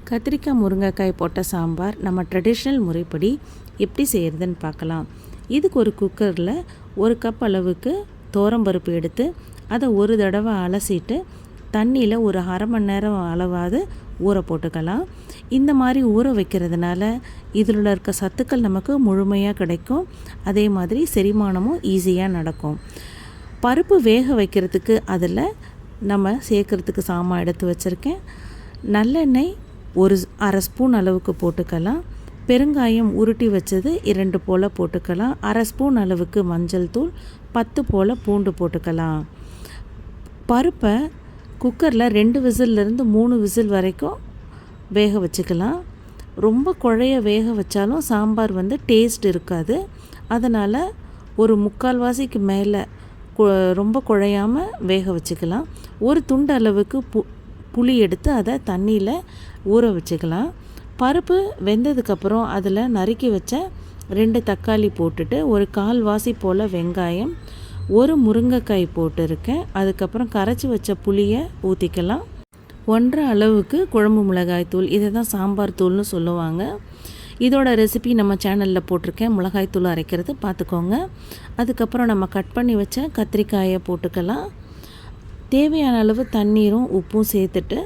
கத்திரிக்காய் முருங்கைக்காய் போட்ட சாம்பார் நம்ம ட்ரெடிஷ்னல் முறைப்படி எப்படி செய்கிறதுன்னு பார்க்கலாம். இதுக்கு ஒரு குக்கரில் 1 கப் அளவுக்கு துவரம்பருப்பு எடுத்து அதை ஒரு தடவை அலசிட்டு தண்ணியில் ஒரு அரை மணி நேரம் அளவாவது ஊற போட்டுக்கலாம். இந்த மாதிரி ஊற வைக்கிறதுனால இதில் இருக்க சத்துக்கள் நமக்கு முழுமையாக கிடைக்கும். அதே மாதிரி செரிமானமும் ஈஸியாக நடக்கும். பருப்பு வேக வைக்கிறதுக்கு அதில் நம்ம சேர்க்குறதுக்கு சாமான் எடுத்து வச்சுருக்கேன். நல்லெண்ணெய் ஒரு அரை ஸ்பூன் அளவுக்கு போட்டுக்கலாம். பெருங்காயம் உருட்டி வச்சது 2 போல் போட்டுக்கலாம். அரை ஸ்பூன் அளவுக்கு மஞ்சள் தூள், 10 போல் பூண்டு போட்டுக்கலாம். பருப்பை குக்கரில் 2 விசில்லேருந்து 3 விசில் வரைக்கும் வேக வச்சுக்கலாம். ரொம்ப குழைய வேக வச்சாலும் சாம்பார் டேஸ்ட் இருக்காது. அதனால் ஒரு 3/4 வாசிக்கு மேலே ரொம்ப குழையாமல் வேக வச்சுக்கலாம். ஒரு துண்டு அளவுக்கு புளி எடுத்து அதை தண்ணியில் ஊற வச்சுக்கலாம். பருப்பு வெந்ததுக்கப்புறம் அதில் நறுக்கி வச்ச 2 தக்காளி போட்டுட்டு ஒரு 1/4 வாசி போல் வெங்காயம், ஒரு முருங்கைக்காய் போட்டுருக்கேன். அதுக்கப்புறம் கரைச்சி வச்ச புளியை ஊற்றிக்கலாம். 1.5 அளவுக்கு குழம்பு மிளகாய் தூள், இதை தான் சாம்பார் தூள்னு சொல்லுவாங்க. இதோட ரெசிபி நம்ம சேனலில் போட்டிருக்கேன். மிளகாய் தூள் அரைக்கிறது பார்த்துக்கோங்க. அதுக்கப்புறம் நம்ம கட் பண்ணி வச்ச கத்திரிக்காயை போட்டுக்கலாம். தேவையான அளவு தண்ணீரும் உப்பும் சேர்த்துட்டு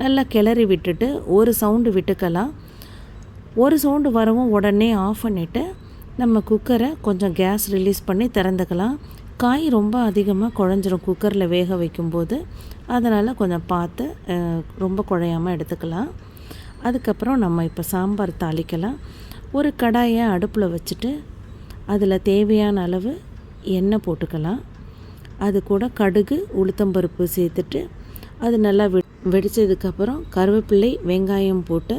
நல்லா கிளறி விட்டுட்டு ஒரு சவுண்டு விட்டுக்கலாம். ஒரு சவுண்டு வரவும் உடனே ஆஃப் பண்ணிவிட்டு நம்ம குக்கரை கொஞ்சம் கேஸ் ரிலீஸ் பண்ணி திறந்துக்கலாம். காய் ரொம்ப அதிகமாக குழஞ்சிரும் குக்கரில் வேக வைக்கும்போது. அதனால் கொஞ்சம் பார்த்து ரொம்ப குழையாமல் எடுத்துக்கலாம். அதுக்கப்புறம் நம்ம இப்போ சாம்பார் தாளிக்கலாம். ஒரு கடாயை அடுப்பில் வச்சுட்டு அதில் தேவையான அளவு எண்ணெய் போட்டுக்கலாம். அது கூட கடுகு, உளுத்தம்பருப்பு சேர்த்துட்டு அது நல்லா வெடித்ததுக்கப்புறம் கருவேப்பிலை, வெங்காயம் போட்டு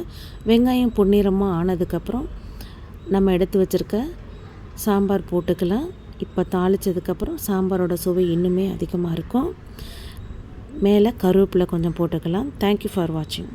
வெங்காயம் பொன்னிறமாக ஆனதுக்கப்புறம் நம்ம எடுத்து வச்சுருக்க சாம்பார் போட்டுக்கலாம். இப்போ தாளித்ததுக்கப்புறம் சாம்பாரோட சுவை இன்னுமே அதிகமாக இருக்கும். மேலே கருவேப்பிலை கொஞ்சம் போட்டுக்கலாம். தேங்க்யூ ஃபார் வாட்சிங்.